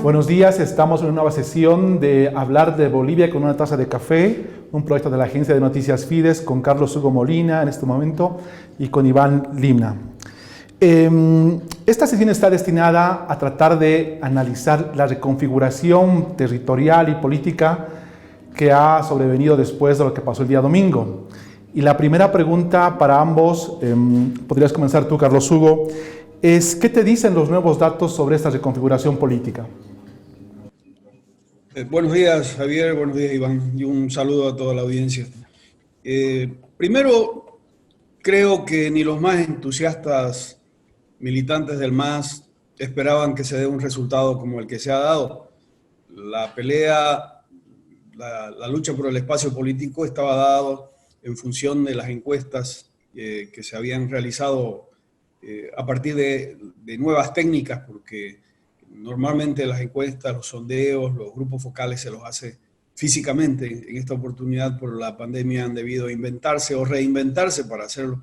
Buenos días, estamos en una nueva sesión de Hablar de Bolivia con una taza de café, un proyecto de la agencia de noticias Fides con Carlos Hugo Molina en este momento y con Iván Limna. Esta sesión está destinada a tratar de analizar la reconfiguración territorial y política que ha sobrevenido después de lo que pasó el día domingo. Y la primera pregunta para ambos, podrías comenzar tú, Carlos Hugo, es ¿qué te dicen los nuevos datos sobre esta reconfiguración política? Buenos días, Javier, buenos días, Iván, y un saludo a toda la audiencia. Primero, creo que ni los más entusiastas militantes del MAS esperaban que se dé un resultado como el que se ha dado. La pelea, la lucha por el espacio político estaba dado en función de las encuestas que se habían realizado a partir de nuevas técnicas, porque normalmente las encuestas, los sondeos, los grupos focales se los hace físicamente. En esta oportunidad por la pandemia han debido inventarse o reinventarse para hacerlo.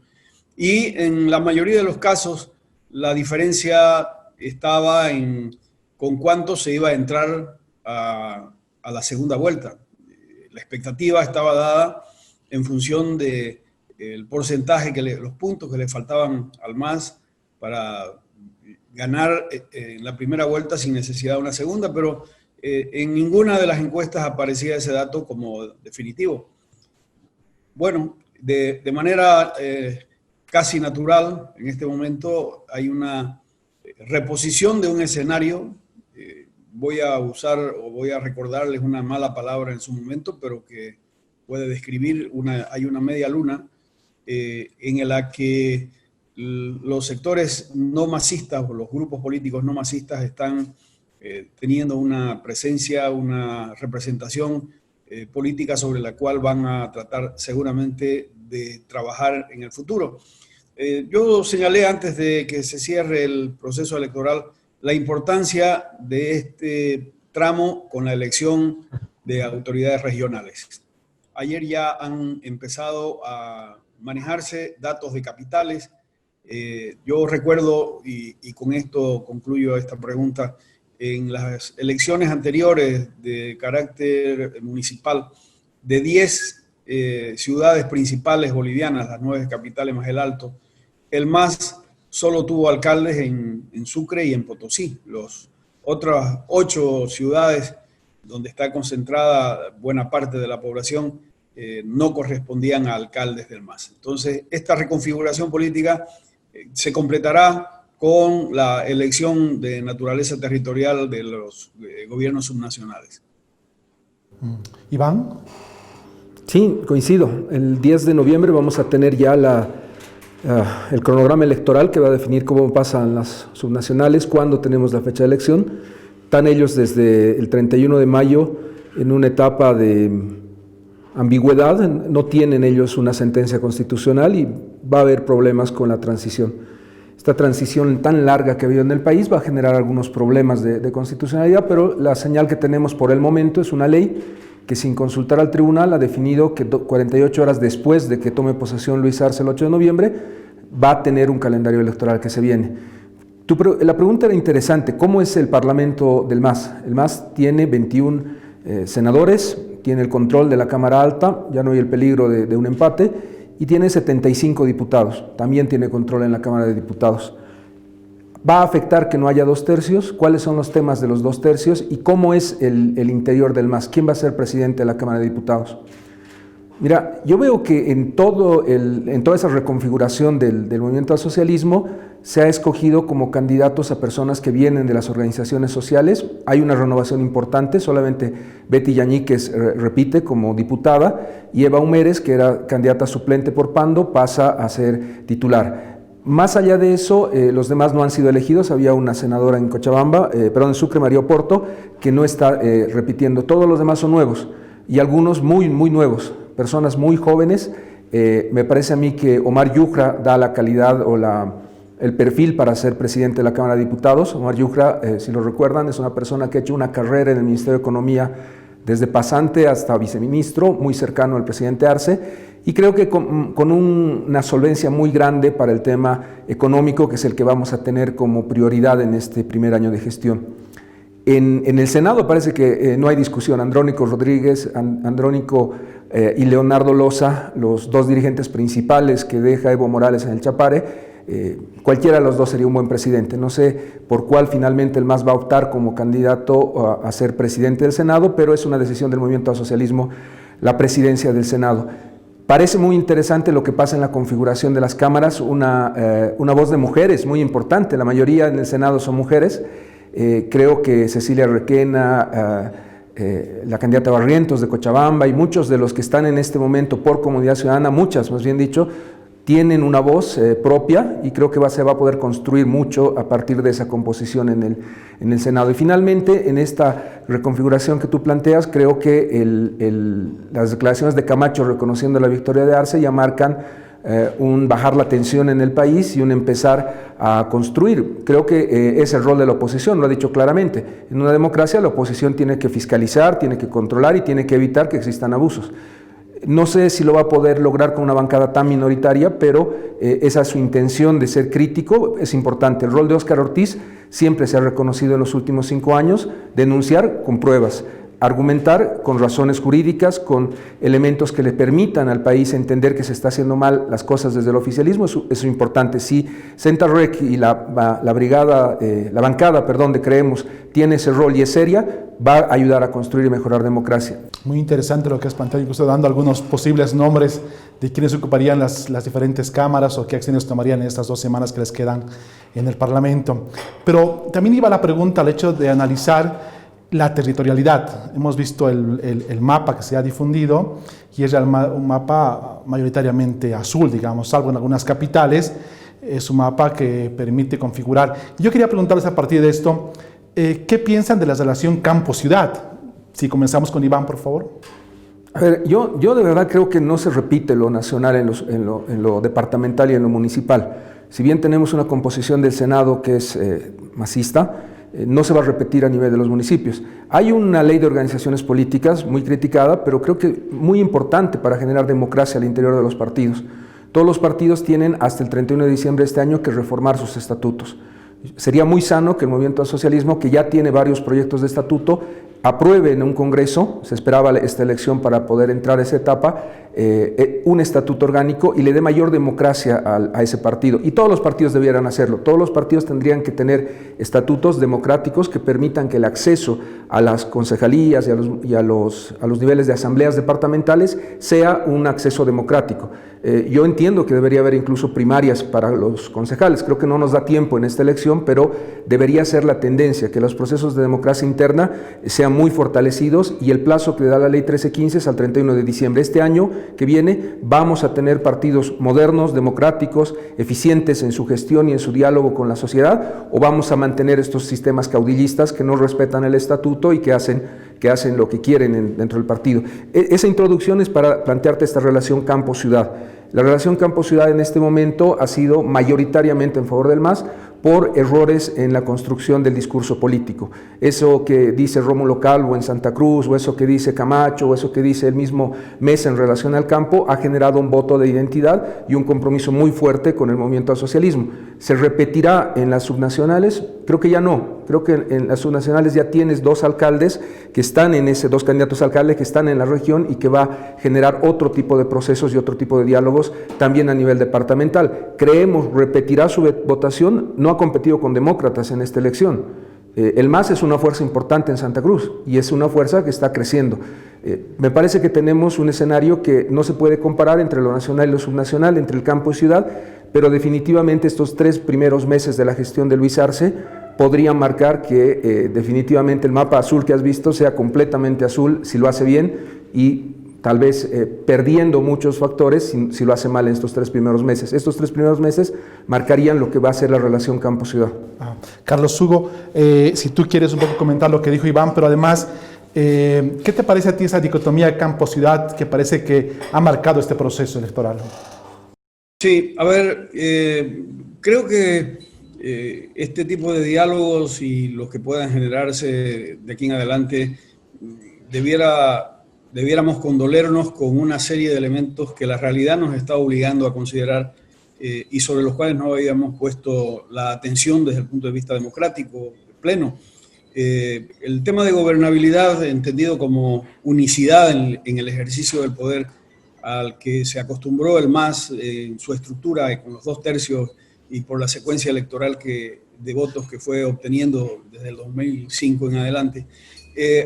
Y en la mayoría de los casos la diferencia estaba en con cuánto se iba a entrar a la segunda vuelta. La expectativa estaba dada en función de el porcentaje, los puntos que le faltaban al MAS para ganar en la primera vuelta sin necesidad de una segunda, pero en ninguna de las encuestas aparecía ese dato como definitivo. Bueno, de manera casi natural, en este momento hay una reposición de un escenario. Voy a usar o voy a recordarles una mala palabra en su momento, pero que puede describir, hay una media luna en la que los sectores no masistas o los grupos políticos no masistas están teniendo una presencia, una representación política sobre la cual van a tratar seguramente de trabajar en el futuro. Yo señalé antes de que se cierre el proceso electoral la importancia de este tramo con la elección de autoridades regionales. Ayer ya han empezado a manejarse datos de capitales. Yo recuerdo, y con esto concluyo esta pregunta, en las elecciones anteriores de carácter municipal, de 10 ciudades principales bolivianas, las 9 capitales más el Alto, el MAS solo tuvo alcaldes en Sucre y en Potosí. Las otras 8 ciudades donde está concentrada buena parte de la población no correspondían a alcaldes del MAS. Entonces, esta reconfiguración política se completará con la elección de naturaleza territorial de los gobiernos subnacionales. Iván. Sí, coincido. El 10 de noviembre vamos a tener ya el cronograma electoral que va a definir cómo pasan las subnacionales, cuándo tenemos la fecha de elección. Están ellos desde el 31 de mayo en una etapa de ambigüedad, no tienen ellos una sentencia constitucional y va a haber problemas con la transición. Esta transición tan larga que ha habido en el país va a generar algunos problemas de constitucionalidad, pero la señal que tenemos por el momento es una ley que sin consultar al tribunal ha definido que 48 horas después de que tome posesión Luis Arce el 8 de noviembre va a tener un calendario electoral que se viene. La pregunta era interesante, ¿cómo es el Parlamento del MAS? El MAS tiene 21 senadores, tiene el control de la Cámara Alta, ya no hay el peligro de un empate, y tiene 75 diputados, también tiene control en la Cámara de Diputados. ¿Va a afectar que no haya 2/3? ¿Cuáles son los temas de los 2/3? ¿Y cómo es el interior del MAS? ¿Quién va a ser presidente de la Cámara de Diputados? Mira, yo veo que en toda esa reconfiguración del movimiento al socialismo se ha escogido como candidatos a personas que vienen de las organizaciones sociales. Hay una renovación importante, solamente Betty Yañíquez repite como diputada y Eva Humérez, que era candidata suplente por Pando, pasa a ser titular. Más allá de eso, los demás no han sido elegidos. Había una senadora en en Sucre, María Oporto, que no está repitiendo. Todos los demás son nuevos y algunos muy, muy nuevos, personas muy jóvenes. Me parece a mí que Omar Yujra da la calidad o el perfil para ser presidente de la Cámara de Diputados. Omar Yujra, si lo recuerdan, es una persona que ha hecho una carrera en el Ministerio de Economía desde pasante hasta viceministro, muy cercano al presidente Arce, y creo que con una solvencia muy grande para el tema económico, que es el que vamos a tener como prioridad en este primer año de gestión. En el Senado parece que no hay discusión. Andrónico Rodríguez, y Leonardo Loza, los dos dirigentes principales que deja Evo Morales en el Chapare, cualquiera de los dos sería un buen presidente. No sé por cuál finalmente el MAS va a optar como candidato a ser presidente del Senado, pero es una decisión del Movimiento al Socialismo la presidencia del Senado. Parece muy interesante lo que pasa en la configuración de las cámaras, una voz de mujeres muy importante, la mayoría en el Senado son mujeres. Creo que Cecilia Requena, la candidata Barrientos de Cochabamba y muchos de los que están en este momento por Comunidad Ciudadana, muchas más bien dicho, tienen una voz propia y creo que se va a poder construir mucho a partir de esa composición en el Senado. Y finalmente, en esta reconfiguración que tú planteas, creo que las declaraciones de Camacho reconociendo la victoria de Arce ya marcan un bajar la tensión en el país y un empezar a construir. Creo que es el rol de la oposición, lo ha dicho claramente. En una democracia la oposición tiene que fiscalizar, tiene que controlar y tiene que evitar que existan abusos. No sé si lo va a poder lograr con una bancada tan minoritaria, pero esa es su intención de ser crítico, es importante. El rol de Óscar Ortiz siempre se ha reconocido en los últimos 5 años, denunciar con pruebas, argumentar con razones jurídicas, con elementos que le permitan al país entender que se está haciendo mal las cosas desde el oficialismo, eso es importante. Si Centarrec y la bancada de Creemos tiene ese rol y es seria, va a ayudar a construir y mejorar democracia. Muy interesante lo que has planteado, incluso dando algunos posibles nombres de quienes ocuparían las diferentes cámaras o qué acciones tomarían en estas 2 semanas que les quedan en el Parlamento. Pero también iba la pregunta al hecho de analizar la territorialidad. Hemos visto el mapa que se ha difundido y es un mapa mayoritariamente azul, digamos, salvo en algunas capitales. Es un mapa que permite configurar. Yo quería preguntarles a partir de esto, ¿qué piensan de la relación campo-ciudad? Si comenzamos con Iván, por favor. A ver, yo de verdad creo que no se repite lo nacional en lo departamental y en lo municipal. Si bien tenemos una composición del Senado que es masista, no se va a repetir a nivel de los municipios. Hay una ley de organizaciones políticas muy criticada, pero creo que muy importante para generar democracia al interior de los partidos. Todos los partidos tienen hasta el 31 de diciembre de este año que reformar sus estatutos. Sería muy sano que el Movimiento al Socialismo, que ya tiene varios proyectos de estatuto, apruebe en un congreso, se esperaba esta elección para poder entrar a esa etapa, un estatuto orgánico y le dé mayor democracia a ese partido. Y todos los partidos debieran hacerlo. Todos los partidos tendrían que tener estatutos democráticos que permitan que el acceso a las concejalías y a los niveles de asambleas departamentales sea un acceso democrático. Yo entiendo que debería haber incluso primarias para los concejales. Creo que no nos da tiempo en esta elección, pero debería ser la tendencia que los procesos de democracia interna sean muy fortalecidos y el plazo que da la ley 1315 es al 31 de diciembre. Este año que viene vamos a tener partidos modernos, democráticos, eficientes en su gestión y en su diálogo con la sociedad, o vamos a mantener estos sistemas caudillistas que no respetan el estatuto y que hacen lo que quieren dentro del partido. Esa introducción es para plantearte esta relación campo-ciudad. La relación campo-ciudad en este momento ha sido mayoritariamente en favor del MAS por errores en la construcción del discurso político. Eso que dice Rómulo Calvo en Santa Cruz, o eso que dice Camacho, o eso que dice el mismo Mesa en relación al campo, ha generado un voto de identidad y un compromiso muy fuerte con el movimiento al socialismo. ¿Se repetirá en las subnacionales? Creo que ya no. Creo que en las subnacionales ya tienes 2 alcaldes que están 2 candidatos a alcalde que están en la región y que va a generar otro tipo de procesos y otro tipo de diálogos también a nivel departamental. Creemos repetirá su votación, no ha competido con demócratas en esta elección. El MAS es una fuerza importante en Santa Cruz y es una fuerza que está creciendo. Me parece que tenemos un escenario que no se puede comparar entre lo nacional y lo subnacional, entre el campo y ciudad, pero definitivamente estos 3 primeros meses de la gestión de Luis Arce podrían marcar que definitivamente el mapa azul que has visto sea completamente azul si lo hace bien y tal vez perdiendo muchos factores si lo hace mal en estos 3 primeros meses. Estos 3 primeros meses marcarían lo que va a ser la relación campo-ciudad. Carlos Hugo, si tú quieres un poco comentar lo que dijo Iván, pero además, ¿qué te parece a ti esa dicotomía campo-ciudad que parece que ha marcado este proceso electoral? Sí, a ver, creo que este tipo de diálogos y los que puedan generarse de aquí en adelante debiéramos condolernos con una serie de elementos que la realidad nos está obligando a considerar y sobre los cuales no habíamos puesto la atención desde el punto de vista democrático pleno. El tema de gobernabilidad, entendido como unicidad en el ejercicio del poder, al que se acostumbró el MAS en su estructura, con los 2/3 y por la secuencia electoral de votos que fue obteniendo desde el 2005 en adelante,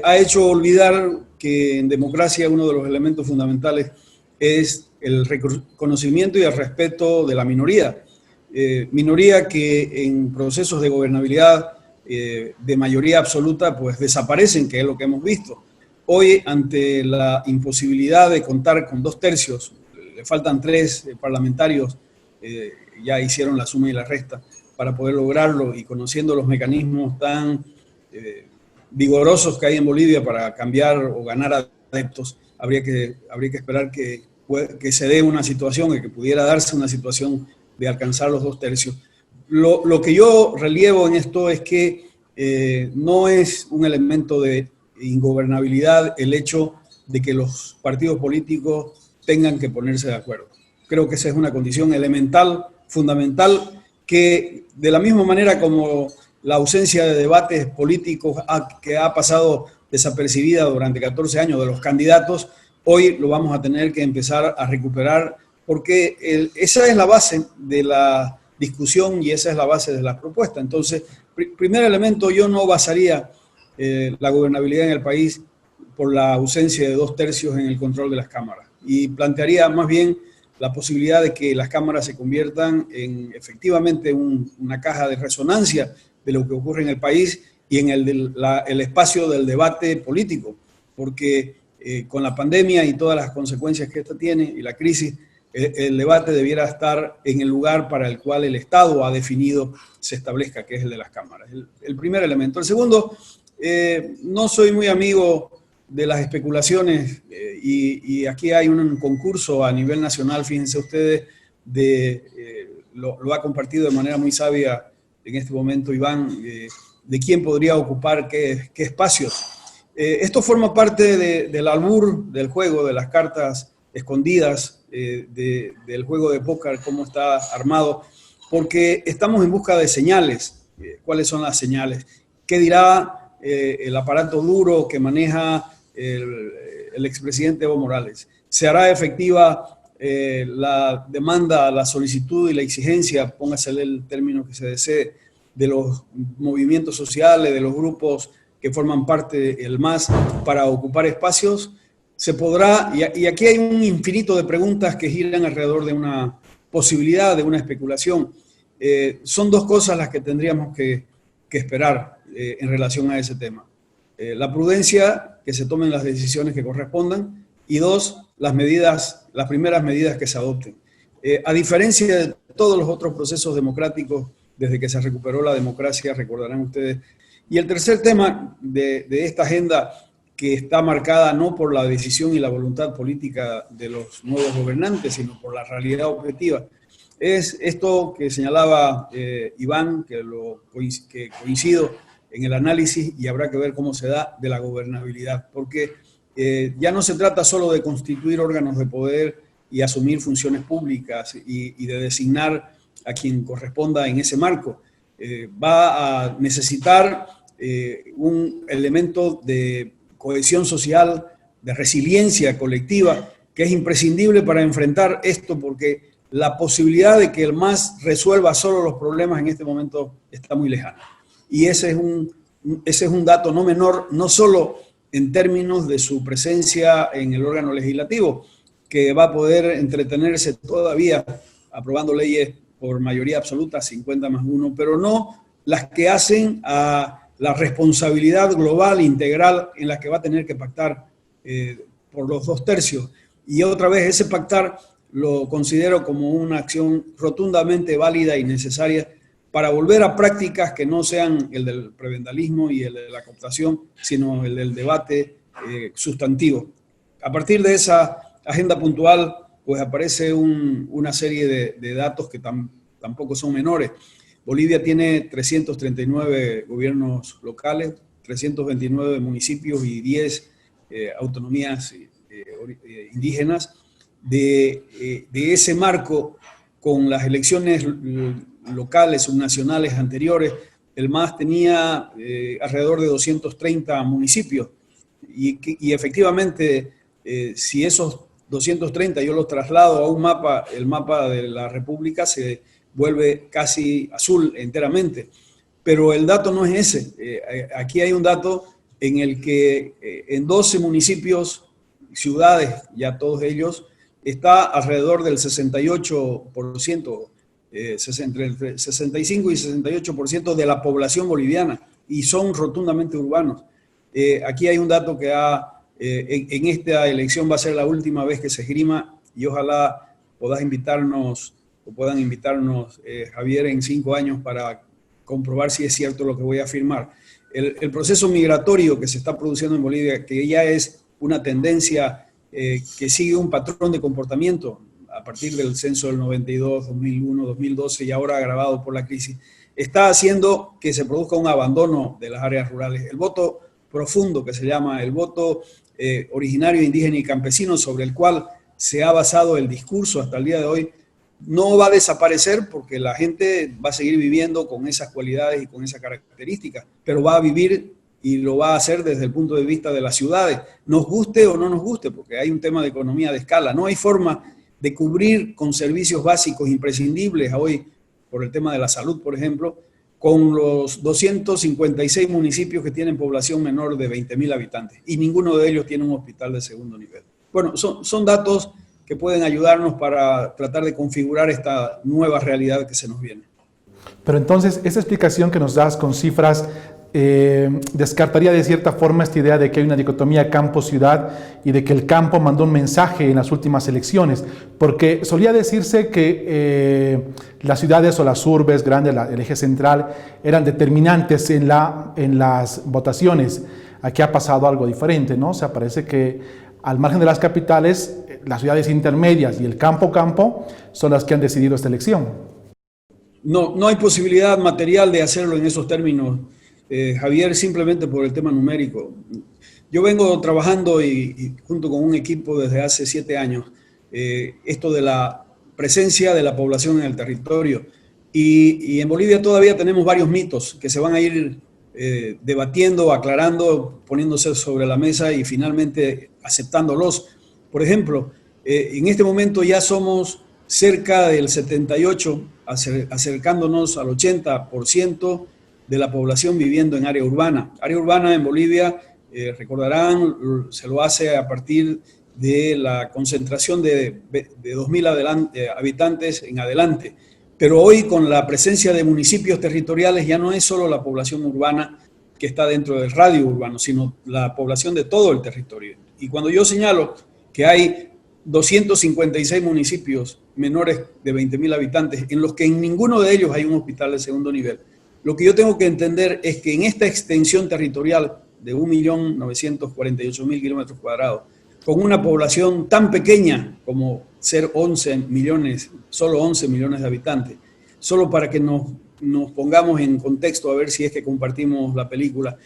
ha hecho olvidar que en democracia uno de los elementos fundamentales es el reconocimiento y el respeto de la minoría. Minoría que en procesos de gobernabilidad de mayoría absoluta pues desaparecen, que es lo que hemos visto. Hoy, ante la imposibilidad de contar con 2/3, le faltan 3 parlamentarios, ya hicieron la suma y la resta para poder lograrlo, y conociendo los mecanismos tan vigorosos que hay en Bolivia para cambiar o ganar adeptos, habría que esperar que se dé una situación, que pudiera darse una situación de alcanzar los 2/3. Lo que yo relievo en esto es que no es un elemento de ingobernabilidad el hecho de que los partidos políticos tengan que ponerse de acuerdo. Creo que esa es una condición elemental, fundamental, que de la misma manera como la ausencia de debates políticos que ha pasado desapercibida durante 14 años de los candidatos, hoy lo vamos a tener que empezar a recuperar, porque esa es la base de la discusión y esa es la base de las propuestas. Entonces, primer elemento, yo no basaría la gobernabilidad en el país por la ausencia de 2/3 en el control de las cámaras, y plantearía más bien la posibilidad de que las cámaras se conviertan en efectivamente una caja de resonancia de lo que ocurre en el país y en el espacio del debate político, porque con la pandemia y todas las consecuencias que esta tiene y la crisis, el debate debiera estar en el lugar para el cual el Estado ha definido se establezca, que es el de las cámaras. El primer elemento. El segundo, no soy muy amigo de las especulaciones, y aquí hay un concurso a nivel nacional, fíjense ustedes, lo ha compartido de manera muy sabia en este momento Iván, de quién podría ocupar qué espacios. Esto forma parte del albur del juego, de las cartas escondidas, del juego de póker, cómo está armado, porque estamos en busca de señales. ¿Cuáles son las señales? ¿Qué dirá el aparato duro que maneja el expresidente Evo Morales? ¿Se hará efectiva la demanda, la solicitud y la exigencia, póngasele el término que se desee, de los movimientos sociales, de los grupos que forman parte del MAS para ocupar espacios? Se podrá, y aquí hay un infinito de preguntas que giran alrededor de una posibilidad, de una especulación. Son dos cosas las que tendríamos que esperar en relación a ese tema. La prudencia, que se tomen las decisiones que correspondan, y dos, las primeras medidas que se adopten. A diferencia de todos los otros procesos democráticos desde que se recuperó la democracia, recordarán ustedes. Y el tercer tema de esta agenda, que está marcada no por la decisión y la voluntad política de los nuevos gobernantes, sino por la realidad objetiva, es esto que señalaba Iván, que coincido en el análisis, y habrá que ver cómo se da, de la gobernabilidad, porque ya no se trata solo de constituir órganos de poder y asumir funciones públicas y de designar a quien corresponda en ese marco. Va a necesitar un elemento de cohesión social, de resiliencia colectiva, que es imprescindible para enfrentar esto, porque la posibilidad de que el MAS resuelva solo los problemas en este momento está muy lejana. Y ese es un dato no menor, no solo en términos de su presencia en el órgano legislativo, que va a poder entretenerse todavía aprobando leyes por mayoría absoluta, 50+1, pero no las que hacen a la responsabilidad global, integral, en la que va a tener que pactar por los 2/3. Y otra vez, ese pactar lo considero como una acción rotundamente válida y necesaria para volver a prácticas que no sean el del prebendalismo y el de la cooptación, sino el del debate sustantivo. A partir de esa agenda puntual, pues aparece una serie de datos que tampoco son menores. Bolivia tiene 339 gobiernos locales, 329 municipios y 10 autonomías indígenas. De ese marco, con las elecciones locales, subnacionales anteriores, el MAS tenía alrededor de 230 municipios y efectivamente, si esos 230 yo los traslado a un mapa, el mapa de la República se vuelve casi azul enteramente. Pero el dato no es ese. Aquí hay un dato en el que en 12 municipios, ciudades, ya todos ellos, está alrededor del 68%, entre el 65 y 68% de la población boliviana, y son rotundamente urbanos. Aquí hay un dato que en esta elección va a ser la última vez que se esgrima, y ojalá puedan invitarnos, Javier, en 5 años para comprobar si es cierto lo que voy a afirmar. El proceso migratorio que se está produciendo en Bolivia, que ya es una tendencia que sigue un patrón de comportamiento a partir del censo del 92, 2001, 2012 y ahora agravado por la crisis, está haciendo que se produzca un abandono de las áreas rurales. El voto profundo, que se llama el voto originario, indígena y campesino, sobre el cual se ha basado el discurso hasta el día de hoy, no va a desaparecer porque la gente va a seguir viviendo con esas cualidades y con esas características, pero va a vivir y lo va a hacer desde el punto de vista de las ciudades, nos guste o no nos guste, porque hay un tema de economía de escala. No hay forma de cubrir con servicios básicos imprescindibles hoy, por el tema de la salud, por ejemplo, con los 256 municipios que tienen población menor de 20.000 habitantes, y ninguno de ellos tiene un hospital de segundo nivel. Bueno, son datos que pueden ayudarnos para tratar de configurar esta nueva realidad que se nos viene. Pero entonces, esa explicación que nos das con cifras descartaría de cierta forma esta idea de que hay una dicotomía campo-ciudad y de que el campo mandó un mensaje en las últimas elecciones, porque solía decirse que las ciudades o las urbes grandes, el eje central, eran determinantes en las votaciones. Aquí ha pasado algo diferente, ¿no? O sea, parece que al margen de las capitales, las ciudades intermedias y el campo son las que han decidido esta elección. No hay posibilidad material de hacerlo en esos términos, Javier, simplemente por el tema numérico. Yo vengo trabajando y junto con un equipo desde hace 7 años, esto de la presencia de la población en el territorio. Y en Bolivia todavía tenemos varios mitos que se van a ir debatiendo, aclarando, poniéndose sobre la mesa y finalmente aceptándolos. Por ejemplo, en este momento ya somos cerca del 78, acercándonos al 80% de la población viviendo en área urbana. Área urbana en Bolivia, recordarán, se lo hace a partir de la concentración de 2.000 habitantes en adelante. Pero hoy, con la presencia de municipios territoriales, ya no es solo la población urbana que está dentro del radio urbano, sino la población de todo el territorio. Y cuando yo señalo que hay 256 municipios menores de 20.000 habitantes, en los que en ninguno de ellos hay un hospital de segundo nivel, lo que yo tengo que entender es que en esta extensión territorial de 1.948.000 kilómetros cuadrados, con una población tan pequeña como ser 11 millones, solo 11 millones de habitantes, solo para que nos pongamos en contexto a ver si es que compartimos la película,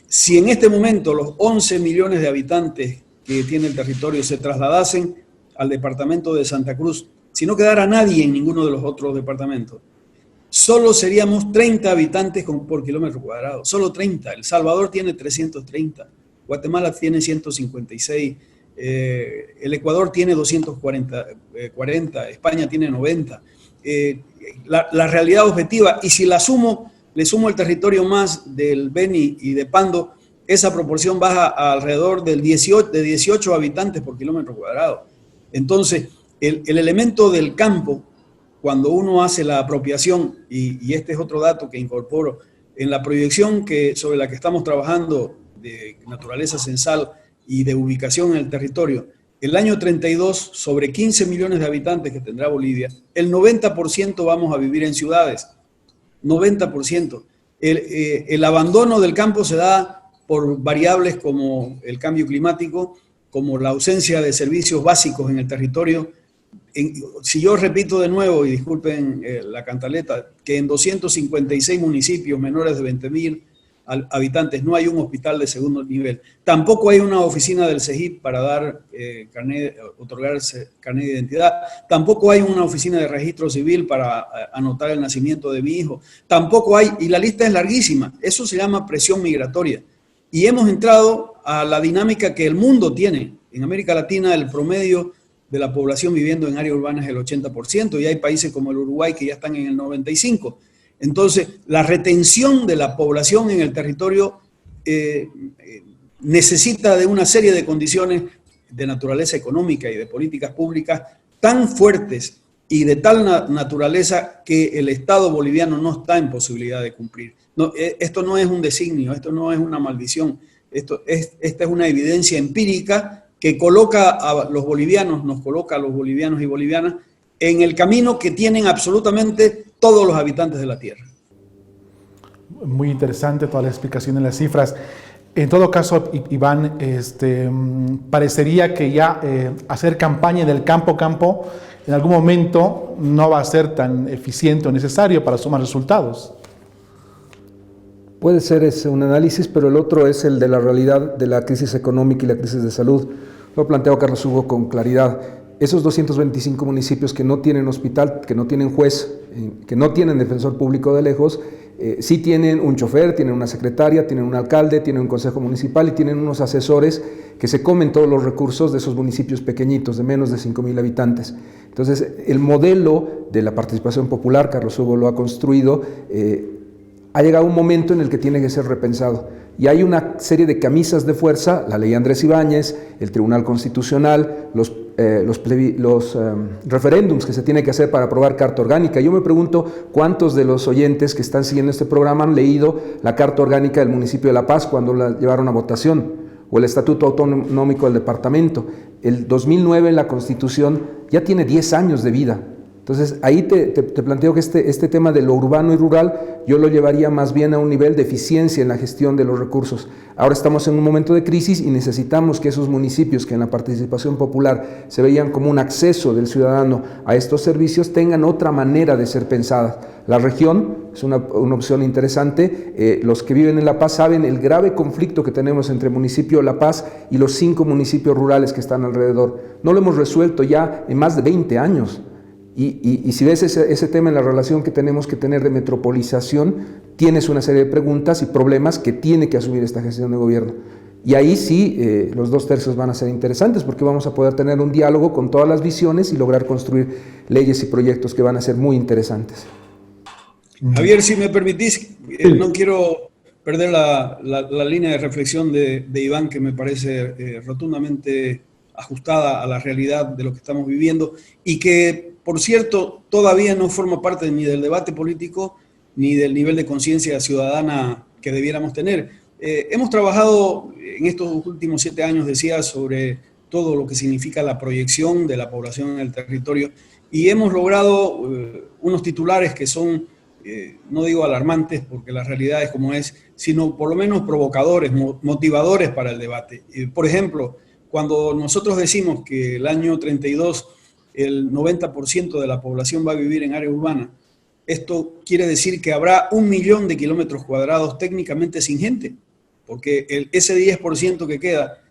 si en este momento los 11 millones de habitantes que tiene el territorio se trasladasen al departamento de Santa Cruz, si no quedara nadie en ninguno de los otros departamentos, solo seríamos 30 habitantes por kilómetro cuadrado, solo 30. El Salvador tiene 330, Guatemala tiene 156, el Ecuador tiene 240, España tiene 90. La realidad objetiva, y si le sumo el territorio más del Beni y de Pando, esa proporción baja a alrededor de 18 habitantes por kilómetro cuadrado. Entonces, el elemento del campo, cuando uno hace la apropiación, y este es otro dato que incorporo, en la proyección sobre la que estamos trabajando de naturaleza censal y de ubicación en el territorio, el año 32, sobre 15 millones de habitantes que tendrá Bolivia, el 90% vamos a vivir en ciudades, 90%. El abandono del campo se da por variables como el cambio climático, como la ausencia de servicios básicos en el territorio. Si yo repito de nuevo, y disculpen la cantaleta, que en 256 municipios menores de 20.000 habitantes, no hay un hospital de segundo nivel. Tampoco hay una oficina del CEGIP para dar otorgar carnet de identidad. Tampoco hay una oficina de registro civil para anotar el nacimiento de mi hijo. Tampoco hay, y la lista es larguísima. Eso se llama presión migratoria. Y hemos entrado a la dinámica que el mundo tiene. En América Latina el promedio de la población viviendo en área urbana es el 80%, y hay países como el Uruguay que ya están en el 95%. Entonces, la retención de la población en el territorio necesita de una serie de condiciones de naturaleza económica y de políticas públicas tan fuertes y de tal naturaleza que el Estado boliviano no está en posibilidad de cumplir. No, esto no es un designio, esto no es una maldición, esta es una evidencia empírica que coloca a los bolivianos, nos coloca a los bolivianos y bolivianas en el camino que tienen absolutamente todos los habitantes de la tierra. Muy interesante toda la explicación en las cifras. En todo caso, Iván, parecería que ya hacer campaña del campo a campo en algún momento no va a ser tan eficiente o necesario para sumar resultados. Puede ser ese un análisis, pero el otro es el de la realidad de la crisis económica y la crisis de salud. Lo ha planteado Carlos Hugo con claridad. Esos 225 municipios que no tienen hospital, que no tienen juez, que no tienen defensor público de lejos, sí tienen un chofer, tienen una secretaria, tienen un alcalde, tienen un consejo municipal y tienen unos asesores que se comen todos los recursos de esos municipios pequeñitos, de menos de 5,000 habitantes. Entonces, el modelo de la participación popular, Carlos Hugo lo ha construido, ha llegado un momento en el que tiene que ser repensado. Y hay una serie de camisas de fuerza, la ley Andrés Ibáñez, el Tribunal Constitucional, los referéndums que se tiene que hacer para aprobar Carta Orgánica. Yo me pregunto cuántos de los oyentes que están siguiendo este programa han leído la Carta Orgánica del municipio de La Paz cuando la llevaron a votación, o el Estatuto Autonómico del Departamento. El 2009 la Constitución ya tiene 10 años de vida. Entonces, ahí te planteo que este tema de lo urbano y rural, yo lo llevaría más bien a un nivel de eficiencia en la gestión de los recursos. Ahora estamos en un momento de crisis y necesitamos que esos municipios que en la participación popular se veían como un acceso del ciudadano a estos servicios, tengan otra manera de ser pensadas. La región es una opción interesante. Los que viven en La Paz saben el grave conflicto que tenemos entre el municipio de La Paz y los 5 municipios rurales que están alrededor. No lo hemos resuelto ya en más de 20 años. Y si ves ese tema en la relación que tenemos que tener de metropolización, tienes una serie de preguntas y problemas que tiene que asumir esta gestión de gobierno. Y ahí sí, los 2/3 van a ser interesantes porque vamos a poder tener un diálogo con todas las visiones y lograr construir leyes y proyectos que van a ser muy interesantes. Javier, si me permitís, no quiero perder la línea de reflexión de Iván, que me parece rotundamente ajustada a la realidad de lo que estamos viviendo y que, por cierto, todavía no forma parte ni del debate político ni del nivel de conciencia ciudadana que debiéramos tener. Hemos trabajado en estos últimos 7 años, decía, sobre todo lo que significa la proyección de la población en el territorio y hemos logrado unos titulares que son, no digo alarmantes porque la realidad es como es, sino por lo menos provocadores, motivadores para el debate. Por ejemplo, cuando nosotros decimos que el año 32 el 90% de la población va a vivir en área urbana, esto quiere decir que habrá 1 millón de kilómetros cuadrados técnicamente sin gente, porque ese 10% que queda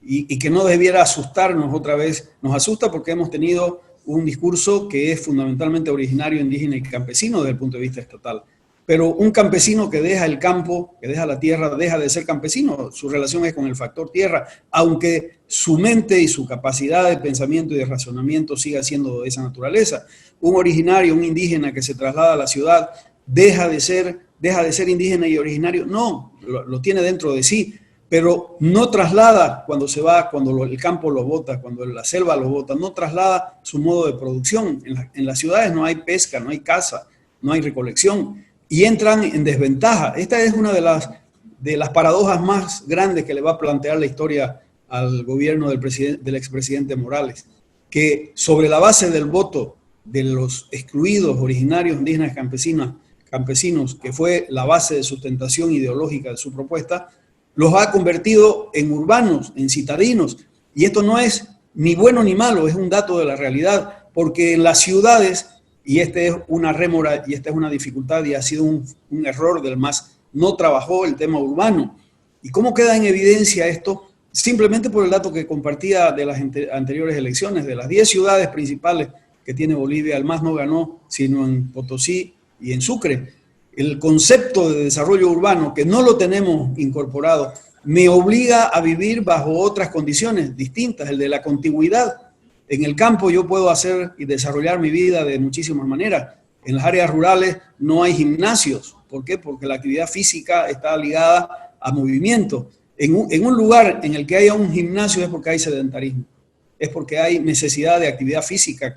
y que no debiera asustarnos otra vez, nos asusta porque hemos tenido un discurso que es fundamentalmente originario, indígena y campesino desde el punto de vista estatal. Pero un campesino que deja el campo, que deja la tierra, deja de ser campesino. Su relación es con el factor tierra, aunque su mente y su capacidad de pensamiento y de razonamiento siga siendo de esa naturaleza. Un originario, un indígena que se traslada a la ciudad, deja de ser indígena y originario. No, lo tiene dentro de sí, pero no traslada cuando se va, cuando el campo lo bota, cuando la selva lo bota, no traslada su modo de producción. En las ciudades no hay pesca, no hay caza, no hay recolección. Y entran en desventaja. Esta es una de las paradojas más grandes que le va a plantear la historia al gobierno del expresidente Morales, que sobre la base del voto de los excluidos originarios, indígenas, campesinos, que fue la base de sustentación ideológica de su propuesta, los ha convertido en urbanos, en citadinos. Y esto no es ni bueno ni malo, es un dato de la realidad, porque en las ciudades, y esta es una rémora y esta es una dificultad y ha sido un error del MAS, no trabajó el tema urbano. ¿Y cómo queda en evidencia esto? Simplemente por el dato que compartía de las anteriores elecciones, de las 10 ciudades principales que tiene Bolivia, el MAS no ganó sino en Potosí y en Sucre. El concepto de desarrollo urbano, que no lo tenemos incorporado, me obliga a vivir bajo otras condiciones distintas, el de la contigüidad. En el campo yo puedo hacer y desarrollar mi vida de muchísimas maneras. En las áreas rurales no hay gimnasios. ¿Por qué? Porque la actividad física está ligada a movimiento. En un lugar en el que haya un gimnasio es porque hay sedentarismo, es porque hay necesidad de actividad física,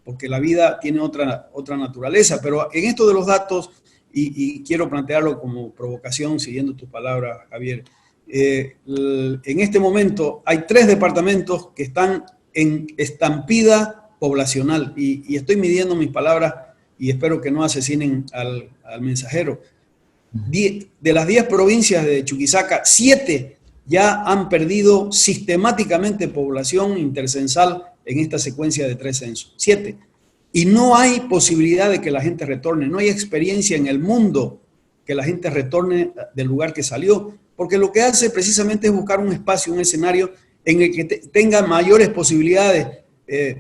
porque la vida tiene otra naturaleza. Pero en esto de los datos, y quiero plantearlo como provocación, siguiendo tus palabras, Javier, en este momento hay 3 departamentos que están en estampida poblacional, y estoy midiendo mis palabras y espero que no asesinen al mensajero. De las 10 provincias de Chuquisaca, 7 ya han perdido sistemáticamente población intercensal en esta secuencia de 3 censos. 7. Y no hay posibilidad de que la gente retorne, no hay experiencia en el mundo que la gente retorne del lugar que salió, porque lo que hace precisamente es buscar un espacio, un escenario en el que tenga mayores posibilidades,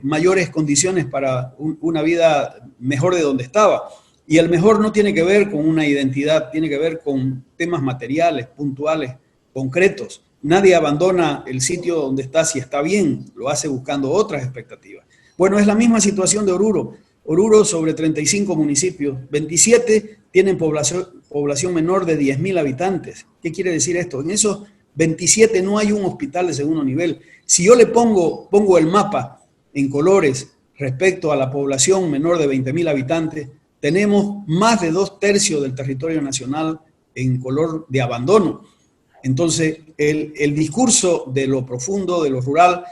mayores condiciones para una vida mejor de donde estaba. Y el mejor no tiene que ver con una identidad, tiene que ver con temas materiales, puntuales, concretos. Nadie abandona el sitio donde está si está bien, lo hace buscando otras expectativas. Bueno, es la misma situación de Oruro. Oruro, sobre 35 municipios, 27 tienen población menor de 10.000 habitantes. ¿Qué quiere decir esto? En esos 27 no hay un hospital de segundo nivel. Si yo le pongo el mapa en colores respecto a la población menor de 20.000 habitantes, tenemos más de 2/3 del territorio nacional en color de abandono. Entonces, el discurso de lo profundo, de lo rural,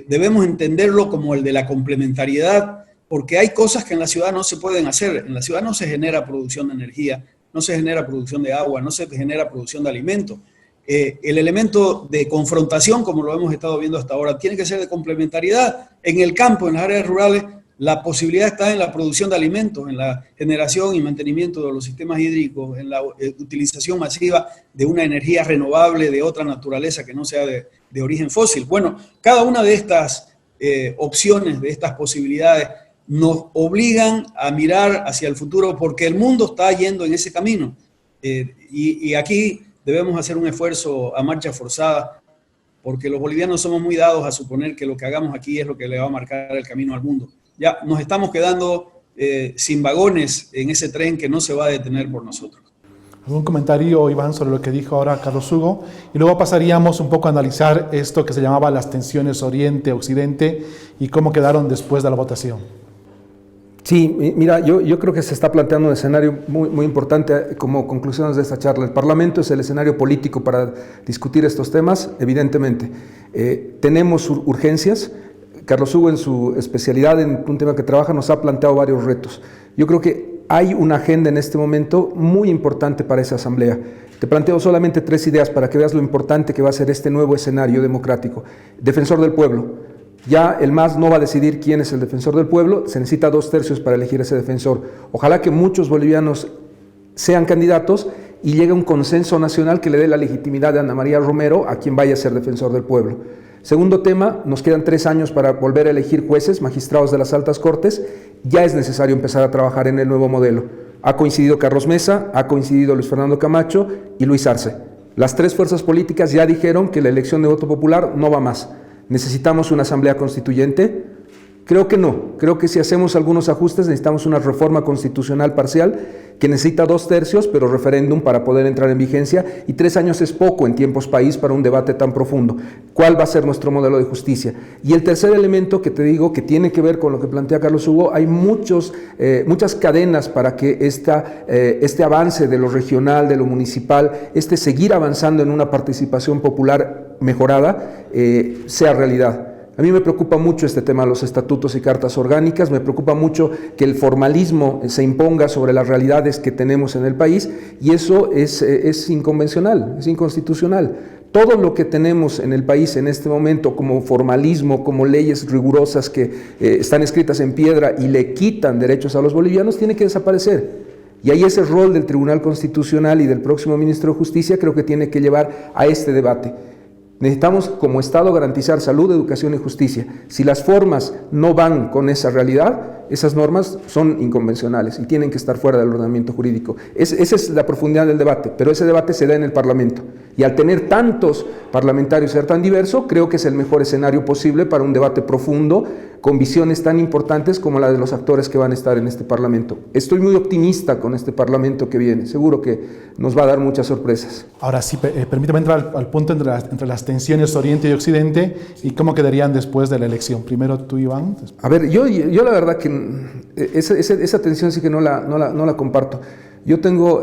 debemos entenderlo como el de la complementariedad, porque hay cosas que en la ciudad no se pueden hacer. En la ciudad no se genera producción de energía, no se genera producción de agua, no se genera producción de alimentos. El elemento de confrontación, como lo hemos estado viendo hasta ahora, tiene que ser de complementariedad. En el campo, en las áreas rurales, la posibilidad está en la producción de alimentos, en la generación y mantenimiento de los sistemas hídricos, en la utilización masiva de una energía renovable de otra naturaleza que no sea de origen fósil. Bueno, cada una de estas opciones, de estas posibilidades, nos obligan a mirar hacia el futuro porque el mundo está yendo en ese camino. Y aquí debemos hacer un esfuerzo a marcha forzada porque los bolivianos somos muy dados a suponer que lo que hagamos aquí es lo que le va a marcar el camino al mundo. Ya nos estamos quedando sin vagones en ese tren que no se va a detener por nosotros. ¿Algún comentario, Iván, sobre lo que dijo ahora Carlos Hugo? Y luego pasaríamos un poco a analizar esto que se llamaba las tensiones Oriente-Occidente y cómo quedaron después de la votación. Sí, mira, yo creo que se está planteando un escenario muy importante como conclusiones de esta charla. El Parlamento es el escenario político para discutir estos temas, evidentemente. Tenemos urgencias. Carlos Hugo, en su especialidad, en un tema que trabaja, nos ha planteado varios retos. Yo creo que hay una agenda en este momento muy importante para esa asamblea. Te planteo solamente 3 ideas para que veas lo importante que va a ser este nuevo escenario democrático. Defensor del pueblo. Ya el MAS no va a decidir quién es el defensor del pueblo, se necesita 2/3 para elegir ese defensor. Ojalá que muchos bolivianos sean candidatos y llegue un consenso nacional que le dé la legitimidad de Ana María Romero a quien vaya a ser defensor del pueblo. Segundo tema, nos quedan 3 años para volver a elegir jueces, magistrados de las altas cortes. Ya es necesario empezar a trabajar en el nuevo modelo. Ha coincidido Carlos Mesa, ha coincidido Luis Fernando Camacho y Luis Arce. Las 3 fuerzas políticas ya dijeron que la elección de voto popular no va más. ¿Necesitamos una asamblea constituyente? Creo que no. Creo que si hacemos algunos ajustes necesitamos una reforma constitucional parcial que necesita 2/3, pero referéndum para poder entrar en vigencia, y 3 años es poco en tiempos país para un debate tan profundo. ¿Cuál va a ser nuestro modelo de justicia? Y el tercer elemento que te digo, que tiene que ver con lo que plantea Carlos Hugo, hay muchas cadenas para que este avance de lo regional, de lo municipal, seguir avanzando en una participación popular mejorada, sea realidad. A mí me preocupa mucho este tema de los estatutos y cartas orgánicas, me preocupa mucho que el formalismo se imponga sobre las realidades que tenemos en el país, y eso es inconvencional, es inconstitucional. Todo lo que tenemos en el país en este momento como formalismo, como leyes rigurosas que están escritas en piedra y le quitan derechos a los bolivianos, tiene que desaparecer. Y ahí ese rol del Tribunal Constitucional y del próximo Ministro de Justicia creo que tiene que llevar a este debate. Necesitamos como Estado garantizar salud, educación y justicia. Si las formas no van con esa realidad, esas normas son inconvencionales y tienen que estar fuera del ordenamiento jurídico. Esa es la profundidad del debate, pero ese debate se da en el Parlamento. Y al tener tantos parlamentarios, ser tan diverso, creo que es el mejor escenario posible para un debate profundo, con visiones tan importantes como la de los actores que van a estar en este Parlamento. Estoy muy optimista con este Parlamento que viene, seguro que nos va a dar muchas sorpresas. Ahora sí, permítame entrar al punto entre las tensiones Oriente y Occidente y cómo quedarían después de la elección. Primero tú, Iván. Después. A ver, yo la verdad que esa tensión sí que no la comparto. Yo tengo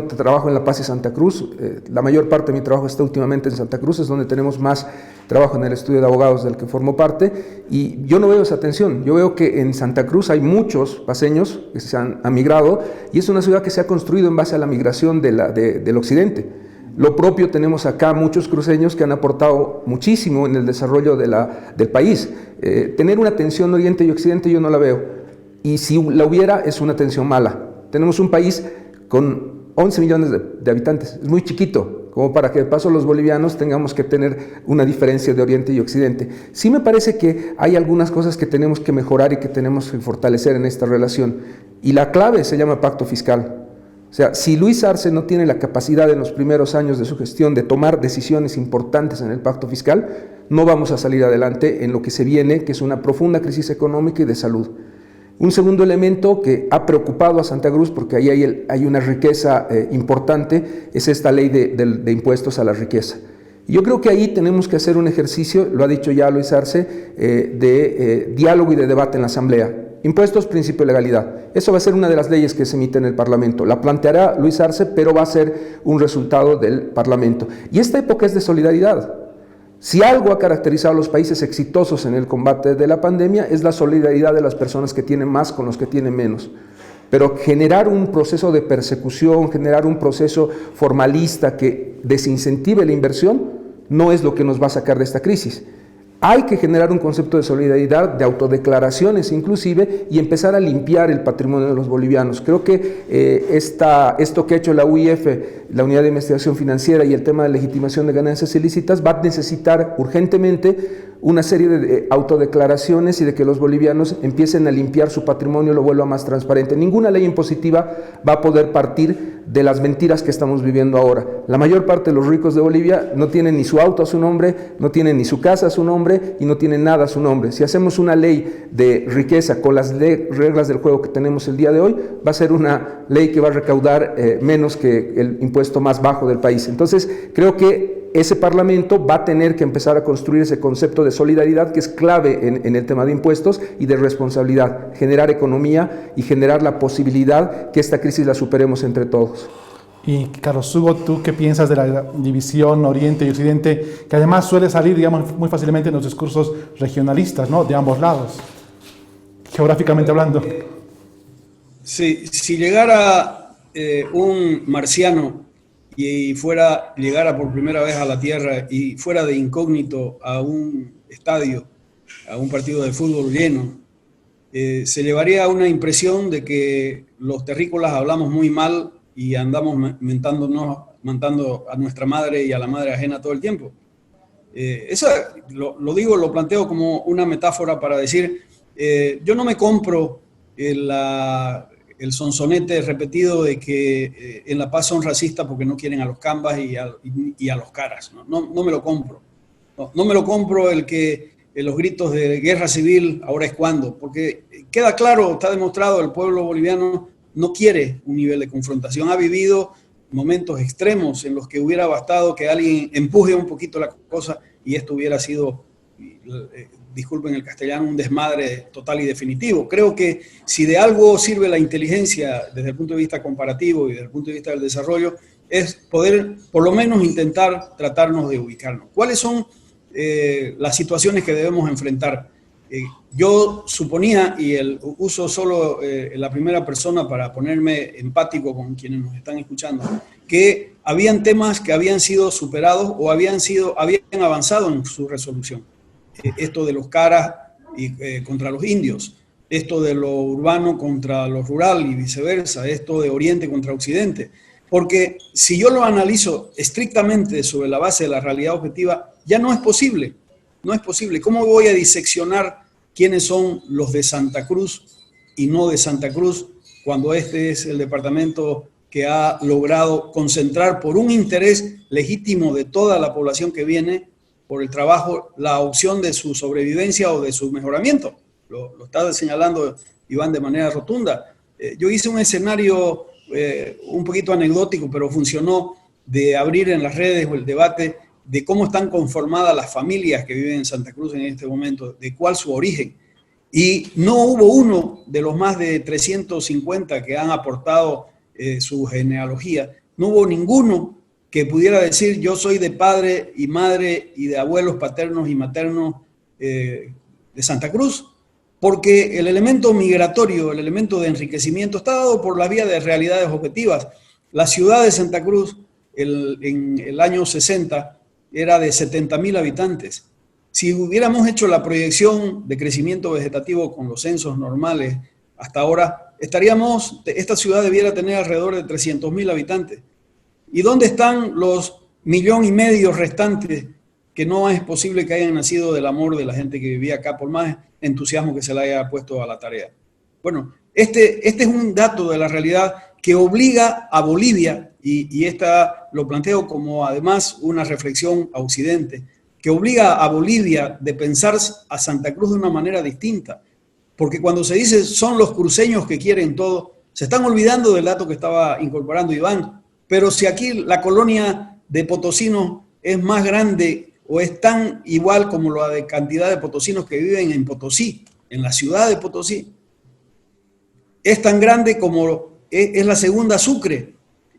trabajo en La Paz y Santa Cruz. La mayor parte de mi trabajo está últimamente en Santa Cruz, es donde tenemos más trabajo en el estudio de abogados del que formo parte, y yo no veo esa tensión. Yo veo que en Santa Cruz hay muchos paceños que se han migrado, y es una ciudad que se ha construido en base a la migración del occidente. Lo propio tenemos acá muchos cruceños que han aportado muchísimo en el desarrollo del país. Tener una tensión Oriente y Occidente yo no la veo, y si la hubiera es una tensión mala. Tenemos un país con 11 millones de habitantes, es muy chiquito, como para que de paso los bolivianos tengamos que tener una diferencia de Oriente y Occidente. Sí me parece que hay algunas cosas que tenemos que mejorar y que tenemos que fortalecer en esta relación, y la clave se llama pacto fiscal. O sea, si Luis Arce no tiene la capacidad en los primeros años de su gestión de tomar decisiones importantes en el pacto fiscal, no vamos a salir adelante en lo que se viene, que es una profunda crisis económica y de salud. Un segundo elemento que ha preocupado a Santa Cruz, porque ahí hay una riqueza importante, es esta ley de impuestos a la riqueza. Y yo creo que ahí tenemos que hacer un ejercicio, lo ha dicho ya Luis Arce, de diálogo y de debate en la Asamblea. Impuestos, principio de legalidad. Eso va a ser una de las leyes que se emite en el Parlamento. La planteará Luis Arce, pero va a ser un resultado del Parlamento. Y esta época es de solidaridad. Si algo ha caracterizado a los países exitosos en el combate de la pandemia es la solidaridad de las personas que tienen más con los que tienen menos. Pero generar un proceso de persecución, generar un proceso formalista que desincentive la inversión, no es lo que nos va a sacar de esta crisis. Hay que generar un concepto de solidaridad, de autodeclaraciones inclusive, y empezar a limpiar el patrimonio de los bolivianos. Creo que esto que ha hecho la UIF, la Unidad de Investigación Financiera, y el tema de legitimación de ganancias ilícitas, va a necesitar urgentemente una serie de autodeclaraciones y de que los bolivianos empiecen a limpiar su patrimonio y lo vuelva más transparente. Ninguna ley impositiva va a poder partir de las mentiras que estamos viviendo ahora. La mayor parte de los ricos de Bolivia no tienen ni su auto a su nombre, no tienen ni su casa a su nombre y no tienen nada a su nombre. Si hacemos una ley de riqueza con las reglas del juego que tenemos el día de hoy, va a ser una ley que va a recaudar menos que el impuesto más bajo del país. Entonces, creo que ese Parlamento va a tener que empezar a construir ese concepto de solidaridad que es clave en el tema de impuestos y de responsabilidad, generar economía y generar la posibilidad que esta crisis la superemos entre todos. Y Carlos Hugo, ¿tú qué piensas de la división Oriente y Occidente, que además suele salir, digamos, muy fácilmente en los discursos regionalistas, ¿no?, de ambos lados, geográficamente hablando? Sí, si llegara un marciano y llegara por primera vez a la Tierra y fuera de incógnito a un estadio, a un partido de fútbol lleno, se llevaría una impresión de que los terrícolas hablamos muy mal y andamos mentando a nuestra madre y a la madre ajena todo el tiempo. Eso lo planteo como una metáfora para decir, yo no me compro el sonsonete repetido de que en La Paz son racistas porque no quieren a los cambas y a los caras. No me lo compro. No me lo compro el que los gritos de guerra civil ahora es cuando, porque queda claro, está demostrado, el pueblo boliviano no quiere un nivel de confrontación. Ha vivido momentos extremos en los que hubiera bastado que alguien empuje un poquito la cosa y esto hubiera sido, disculpen el castellano, un desmadre total y definitivo. Creo que si de algo sirve la inteligencia desde el punto de vista comparativo y desde el punto de vista del desarrollo, es poder por lo menos intentar tratarnos de ubicarnos. ¿Cuáles son las situaciones que debemos enfrentar? Yo suponía, y uso solo la primera persona para ponerme empático con quienes nos están escuchando, que habían temas que habían sido superados o habían avanzado en su resolución. Esto de los caras contra los indios. esto de lo urbano contra lo rural y viceversa, esto de Oriente contra Occidente. Porque si yo lo analizo estrictamente sobre la base de la realidad objetiva, ya no es posible. No es posible. ¿Cómo voy a diseccionar quiénes son los de Santa Cruz y no de Santa Cruz cuando este es el departamento que ha logrado concentrar por un interés legítimo de toda la población que viene por el trabajo la opción de su sobrevivencia o de su mejoramiento? Lo está señalando Iván de manera rotunda. Yo hice un escenario un poquito anecdótico, pero funcionó, de abrir en las redes o el debate de cómo están conformadas las familias que viven en Santa Cruz en este momento, de cuál su origen. Y no hubo uno de los más de 350 que han aportado su genealogía, no hubo ninguno que pudiera decir yo soy de padre y madre y de abuelos paternos y maternos de Santa Cruz, porque el elemento migratorio, el elemento de enriquecimiento está dado por la vía de realidades objetivas. La ciudad de Santa Cruz en el año 60 era de 70.000 habitantes. Si hubiéramos hecho la proyección de crecimiento vegetativo con los censos normales hasta ahora, esta ciudad debiera tener alrededor de 300.000 habitantes. ¿Y dónde están los 1,5 millones restantes que no es posible que hayan nacido del amor de la gente que vivía acá, por más entusiasmo que se le haya puesto a la tarea? Bueno, este es un dato de la realidad que obliga a Bolivia, y esta lo planteo como además una reflexión a Occidente, que obliga a Bolivia de pensar a Santa Cruz de una manera distinta. Porque cuando se dice son los cruceños que quieren todo, se están olvidando del dato que estaba incorporando Iván. Pero si aquí la colonia de potosinos es más grande o es tan igual como la de cantidad de potosinos que viven en Potosí, en la ciudad de Potosí, es tan grande como es la segunda Sucre.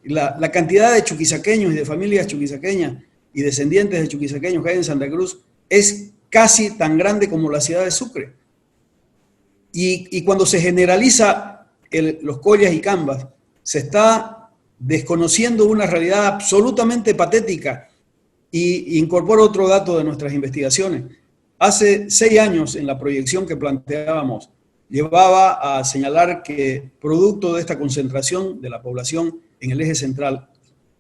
La cantidad de chuquisaqueños y de familias chuquisaqueñas y descendientes de chuquisaqueños que hay en Santa Cruz es casi tan grande como la ciudad de Sucre. Y cuando se generaliza los collas y cambas, se está desconociendo una realidad absolutamente patética. Y incorporo otro dato de nuestras investigaciones. Hace 6 años, en la proyección que planteábamos, llevaba a señalar que producto de esta concentración de la población en el eje central,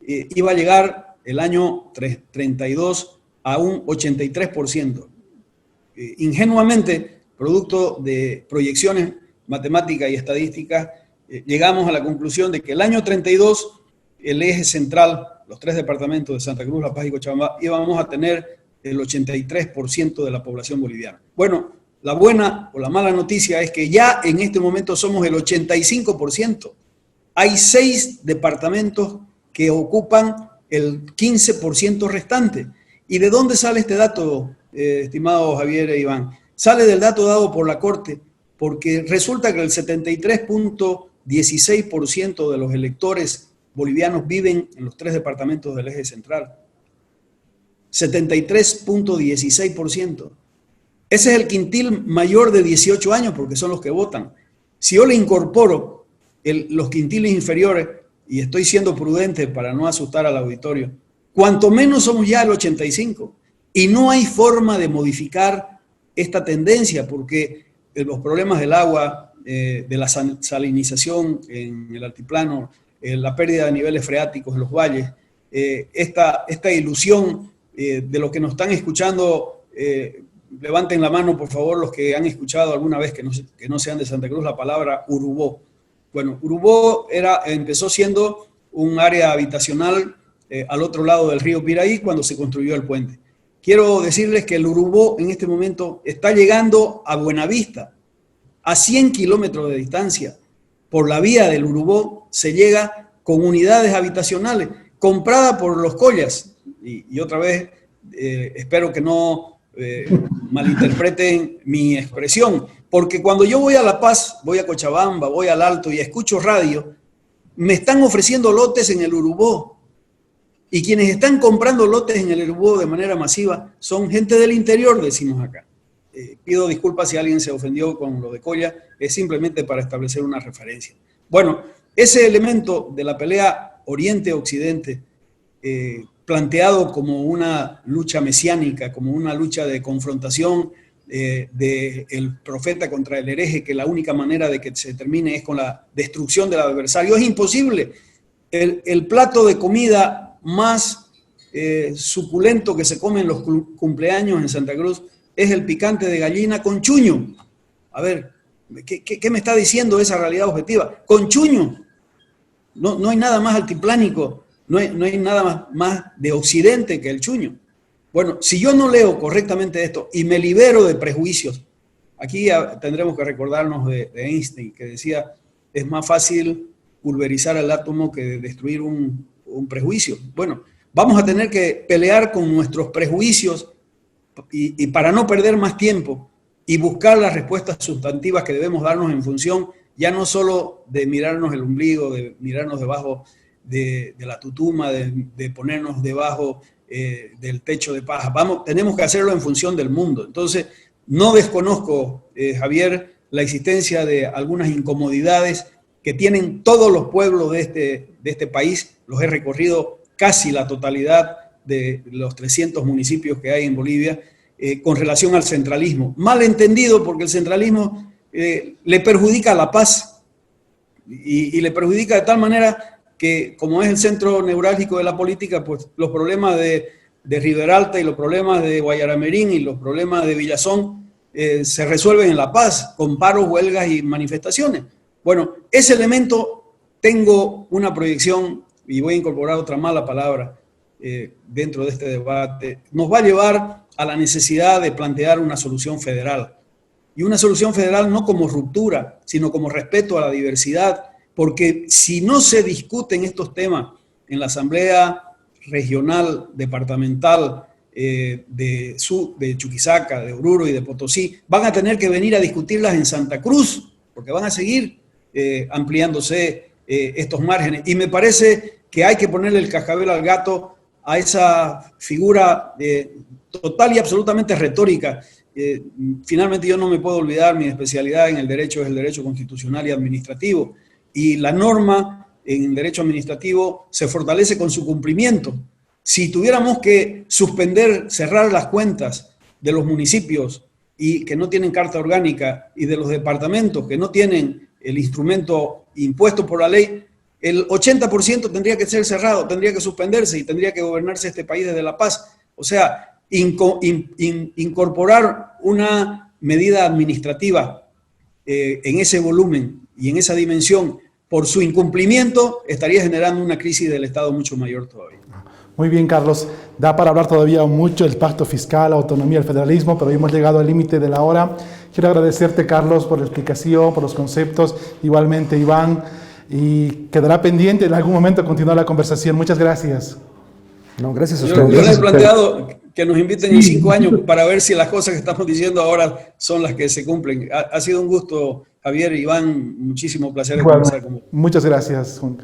iba a llegar el año 32 a un 83%. Ingenuamente, producto de proyecciones matemáticas y estadísticas, llegamos a la conclusión de que el año 32, el eje central, los 3 departamentos de Santa Cruz, La Paz y Cochabamba, íbamos a tener el 83% de la población boliviana. Bueno, la buena o la mala noticia es que ya en este momento somos el 85%. Hay 6 departamentos que ocupan el 15% restante. ¿Y de dónde sale este dato, estimado Javier e Iván? Sale del dato dado por la Corte, porque resulta que el 73.16% de los electores bolivianos viven en los 3 departamentos del eje central. 73.16%. Ese es el quintil mayor de 18 años, porque son los que votan. Si yo le incorporo los quintiles inferiores, y estoy siendo prudente para no asustar al auditorio, cuanto menos somos ya el 85. Y no hay forma de modificar esta tendencia, porque los problemas del agua, de la salinización en el altiplano, la pérdida de niveles freáticos en los valles, esta ilusión de los que nos están escuchando, levanten la mano por favor los que han escuchado alguna vez que no sean de Santa Cruz la palabra Urubó. Bueno, Urubó empezó siendo un área habitacional al otro lado del río Piraí cuando se construyó el puente. Quiero decirles que el Urubó en este momento está llegando a Buenavista, a 100 kilómetros de distancia. Por la vía del Urubó se llega con unidades habitacionales compradas por los collas. Y otra vez, espero que no malinterpreten mi expresión, porque cuando yo voy a La Paz, voy a Cochabamba, voy al Alto y escucho radio, me están ofreciendo lotes en el Urubó. Y quienes están comprando lotes en el Urubó de manera masiva son gente del interior, decimos acá. Pido disculpas si alguien se ofendió con lo de Colla, es simplemente para establecer una referencia. Bueno, ese elemento de la pelea Oriente-Occidente, planteado como una lucha mesiánica, como una lucha de confrontación del profeta contra el hereje, que la única manera de que se termine es con la destrucción del adversario. Es imposible. El plato de comida más suculento que se come en los cumpleaños en Santa Cruz es el picante de gallina con chuño. A ver, ¿qué me está diciendo esa realidad objetiva? Con chuño. No hay nada más altiplánico, no hay nada más de occidente que el chuño. Bueno, si yo no leo correctamente esto y me libero de prejuicios, aquí tendremos que recordarnos de Einstein, que decía, es más fácil pulverizar el átomo que destruir un prejuicio. Bueno, vamos a tener que pelear con nuestros prejuicios y para no perder más tiempo y buscar las respuestas sustantivas que debemos darnos en función ya no solo de mirarnos el ombligo, de mirarnos debajo de la tutuma, de ponernos debajo del techo de paja. Tenemos que hacerlo en función del mundo. Entonces, no desconozco, Javier, la existencia de algunas incomodidades que tienen todos los pueblos de este país. Los he recorrido casi la totalidad de los 300 municipios que hay en Bolivia, con relación al centralismo. Mal entendido, porque el centralismo le perjudica a la paz y le perjudica de tal manera que, como es el centro neurálgico de la política, pues los problemas de Riberalta y los problemas de Guayaramerín y los problemas de Villazón se resuelven en La Paz, con paros, huelgas y manifestaciones. Bueno, ese elemento tengo una proyección, y voy a incorporar otra mala palabra dentro de este debate, nos va a llevar a la necesidad de plantear una solución federal. Y una solución federal no como ruptura, sino como respeto a la diversidad, porque si no se discuten estos temas en la Asamblea Regional, Departamental de Chuquisaca, de Oruro y de Potosí, van a tener que venir a discutirlas en Santa Cruz, porque van a seguir ampliándose estos márgenes. Y me parece que hay que ponerle el cascabel al gato a esa figura total y absolutamente retórica. Finalmente yo no me puedo olvidar, mi especialidad en el derecho es el derecho constitucional y administrativo, y la norma en derecho administrativo se fortalece con su cumplimiento. Si tuviéramos que suspender, cerrar las cuentas de los municipios y que no tienen carta orgánica y de los departamentos que no tienen el instrumento impuesto por la ley, el 80% tendría que ser cerrado, tendría que suspenderse y tendría que gobernarse este país desde La Paz. O sea, incorporar una medida administrativa en ese volumen y en esa dimensión por su incumplimiento estaría generando una crisis del Estado mucho mayor todavía. Muy bien, Carlos. Da para hablar todavía mucho el pacto fiscal, la autonomía, el federalismo, pero hemos llegado al límite de la hora. Quiero agradecerte, Carlos, por la explicación, por los conceptos. Igualmente, Iván. Y quedará pendiente en algún momento continuar la conversación. Muchas gracias. No, gracias a ustedes. Yo les he planteado que nos inviten en 5 años para ver si las cosas que estamos diciendo ahora son las que se cumplen. Ha sido un gusto, Javier, Iván, muchísimo placer de conversar con vos. Muchas gracias, Juan.